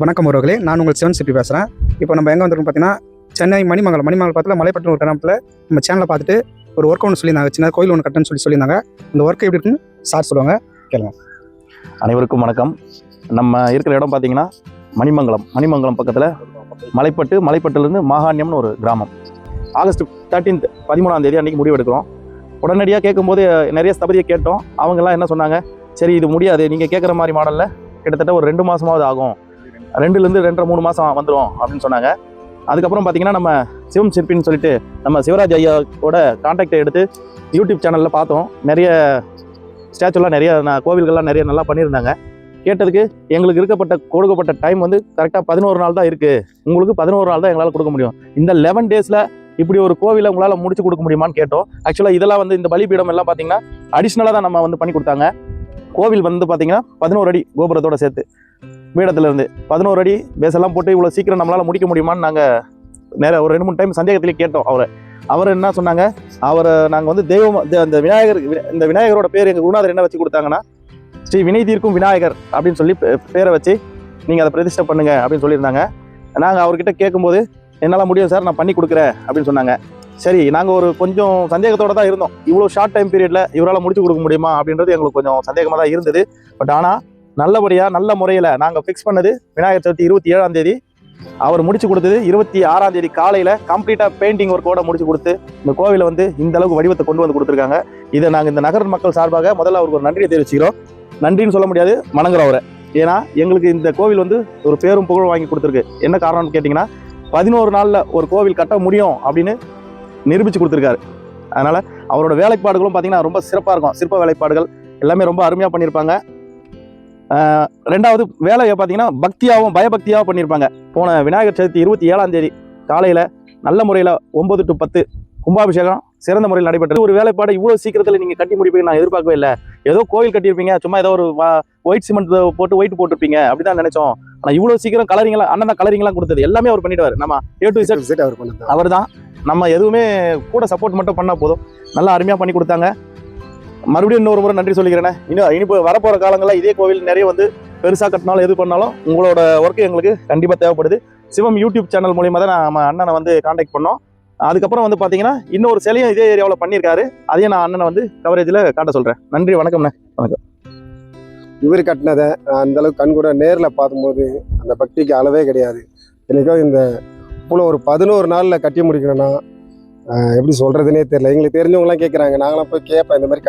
வணக்கம் உறவுகளே, நான் உங்கள் சிவன் சிப்பி பேசுகிறேன். இப்போ நம்ம எங்கே வந்திருக்கோம் பார்த்தீங்கன்னா, சென்னை மணிமங்கலம் பக்கத்தில் மலைப்பட்டினம் ஒரு கிராமத்தில் நம்ம சேனலை பார்த்துட்டு ஒரு ஒர்க் ஒன்று சொல்லியிருந்தாங்க. சின்ன கோயில் ஒன்று கட்டணும்னு சொல்லியிருந்தாங்க. அந்த ஒர்க்கு எப்படி இருக்குன்னு சார் சொல்லுவாங்க, கேளுங்க. அனைவருக்கும் வணக்கம். நம்ம இருக்கிற இடம் பார்த்தீங்கன்னா மணிமங்கலம் பக்கத்தில் மலைப்பட்டிலேருந்து மாகாண்யம்னு ஒரு கிராமம். ஆகஸ்ட் 13 13ஆம் தேதி அன்றைக்கி முடிவு எடுக்கிறோம். உடனடியாக கேட்கும்போது நிறைய ஸ்தபதியை கேட்டோம். அவங்கெல்லாம் என்ன சொன்னாங்க, சரி இது முடியாது, நீங்கள் கேட்குற மாதிரி மாடலில் கிட்டத்தட்ட ஒரு 2 மாதமாவது ஆகும், 2லேருந்து 2.5-3 மாதம் வந்துடும் அப்படின்னு சொன்னாங்க. அதுக்கப்புறம் பார்த்தீங்கன்னா நம்ம சிவம் சிற்பின்னு சொல்லிட்டு நம்ம சிவராஜ் ஐயாவோட கான்டாக்டை எடுத்து யூடியூப் சேனலில் பார்த்தோம். நிறைய ஸ்டாச்சுலாம் நிறைய கோவில்கள்லாம் நிறைய நல்லா பண்ணியிருந்தாங்க. கேட்டதுக்கு எங்களுக்கு கொடுக்கப்பட்ட டைம் வந்து கரெக்டாக 11 நாள் தான் இருக்குது, உங்களுக்கு 11 நாள் தான் எங்களால் கொடுக்க முடியும், இந்த 11 டேஸில் இப்படி ஒரு கோவிலை உங்களால் முடிச்சு கொடுக்க முடியுமான்னு கேட்டோம். ஆக்சுவலாக இதெல்லாம் வந்து இந்த பலிபீடம் எல்லாம் பார்த்தீங்கன்னா அடிஷ்னலாக தான் நம்ம வந்து பண்ணி கொடுத்தாங்க. கோவில் வந்து பார்த்தீங்கன்னா 11 அடி கோபுரத்தோடு சேர்த்து பீடத்துலேருந்து 11 அடி பேஸெல்லாம் போட்டு இவ்வளோ சீக்கிரம் நம்மளால் முடிக்க முடியுமான்னு நாங்கள் நிறைய ஒரு 2-3 டைம் சந்தேகத்திலே கேட்டோம். அவர் என்ன சொன்னாங்க, நாங்கள் வந்து தெய்வம் அந்த இந்த விநாயகரோட பேர் எங்கள் குருநாதர் என்ன வச்சு கொடுத்தாங்கன்னா, ஸ்ரீ வினை தீர்க்கும் விநாயகர் அப்படின்னு சொல்லி பேரை வச்சு நீங்கள் அதை பிரதிஷ்டை பண்ணுங்க அப்படின்னு சொல்லியிருந்தாங்க. நாங்கள் அவர்கிட்ட கேட்கும்போது என்னால் முடியும் சார், நான் பண்ணி கொடுக்குறேன் அப்படின்னு சொன்னாங்க. சரி, நாங்கள் ஒரு கொஞ்சம் சந்தேகத்தோடு தான் இருந்தோம். இவ்வளோ ஷார்ட் டைம் பீரியடில் இவரால் முடிச்சு கொடுக்க முடியுமா அப்படின்றது எங்களுக்கு கொஞ்சம் சந்தேகமாக தான் இருந்தது. பட் ஆனால் நல்லபடியாக நல்ல முறையில் நாங்கள் ஃபிக்ஸ் பண்ணது விநாயகர் சதுர்த்தி 27ஆம் தேதி, அவர் முடிச்சு கொடுத்தது 26ஆம் தேதி காலையில் கம்ப்ளீட்டாக பெயிண்டிங் ஒர்க்கோடு முடிச்சு கொடுத்து இந்த கோவிலை வந்து இந்த அளவுக்கு வடிவத்தை கொண்டு வந்து கொடுத்துருக்காங்க. இதை நாங்கள் இந்த நகர மக்கள் சார்பாக முதல்ல அவருக்கு ஒரு நன்றியை தெரிவிச்சுக்கிறோம். நன்றின்னு சொல்ல முடியாது, வணங்குறோம் அவரை. ஏன்னா எங்களுக்கு இந்த கோவில் வந்து ஒரு பேரும் புகழும் வாங்கி கொடுத்துருக்கு. என்ன காரணம்னு கேட்டிங்கன்னா, 11 நாளில் ஒரு கோவில் கட்ட முடியும் அப்படின்னு நிரூபித்து கொடுத்துருக்காரு. அதனால் அவரோட வேலைப்பாடுகளும் பார்த்திங்கன்னா ரொம்ப சிறப்பாக இருக்கும். சிற்ப வேலைப்பாடுகள் எல்லாமே ரொம்ப அருமையாக பண்ணியிருப்பாங்க. ரெண்டாவது வேலையை பார்த்தீங்கன்னா பக்தியாகவும் பயபக்தியாகவும் பண்ணியிருப்பாங்க. போன விநாயகர் சதுர்த்தி 27ஆம் தேதி காலையில் நல்ல முறையில் 9 to 10 கும்பாபிஷேகம் சிறந்த முறையில் நடைபெற்றது. ஒரு வேலைப்பாடு இவ்வளோ சீக்கிரத்தில் நீங்கள் கட்டி முடிப்பீங்க நான் எதிர்பார்க்கவே இல்லை. ஏதோ கோவில் கட்டியிருப்பீங்க, சும்மா ஏதோ ஒரு ஒயிட் சிமெண்ட் போட்டு ஒயிட் போட்டிருப்பீங்க அப்படி தான் நினைச்சோம். ஆனால் இவ்வளோ சீக்கிரம் அண்ணன் கலரிங்லாம் கொடுத்தது எல்லாமே அவர் பண்ணிடுவார். நம்ம A to Z அவர் தான். நம்ம எதுவுமே கூட சப்போர்ட் மட்டும் பண்ணால் போதும். நல்லா அருமையாக பண்ணி கொடுத்தாங்க. மறுபடியும் இன்னொரு முறை நன்றி சொல்லிக்கிறேன். இனிப்பு வரப்போகிற காலங்களில் இதே கோவில் நிறைய வந்து பெருசாக கட்டினாலும் எது பண்ணாலும் உங்களோட ஒர்க்கு எங்களுக்கு கண்டிப்பாக தேவைப்படுது. சிவம் யூடியூப் சேனல் மூலியமாக தான் நம்ம அண்ணனை வந்து கான்டாக்ட் பண்ணோம். அதுக்கப்புறம் வந்து பார்த்தீங்கன்னா இன்னொரு சிலையும் இதே ஏரியாவில் பண்ணியிருக்காரு. அதையும் நான் அண்ணனை வந்து கவரேஜில் காட்ட சொல்கிறேன். நன்றி, வணக்கம்ண்ணே. வணக்கம். இவர் கட்டினதை அந்தளவுக்கு கண்கூட நேரில் பார்க்கும்போது அந்த பக்திக்கு அளவே கிடையாது. எனக்கும் இந்த இவ்வளோ ஒரு 11 நாளில் கட்டி முடிக்கணும்னா எப்படி சொல்கிறதுனே தெரியல. எங்களுக்கு தெரிஞ்சவங்களாம் கேட்குறாங்க, நாங்களாம் போய் கேட்பேன், இந்த மாதிரி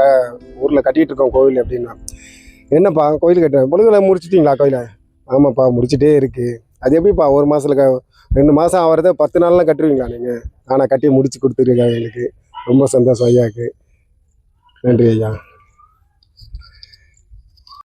ஊரில் கட்டிகிட்டு இருக்கோம் கோவில் அப்படின்னா. என்னப்பா கோயில் கட்டுறேன், பொழுதுல முடிச்சிட்டிங்களா கோயிலை? ஆமாப்பா முடிச்சுட்டே இருக்குது. அது எப்படிப்பா 1 மாதத்தில் 2 மாதம் ஆகிறத 10 நாள்லாம் கட்டுருவீங்களா நீங்கள்? ஆனால் கட்டி முடிச்சு கொடுத்துருக்காங்க. எங்களுக்கு ரொம்ப சந்தோஷம் ஐயாவுக்கு. நன்றி ஐயா.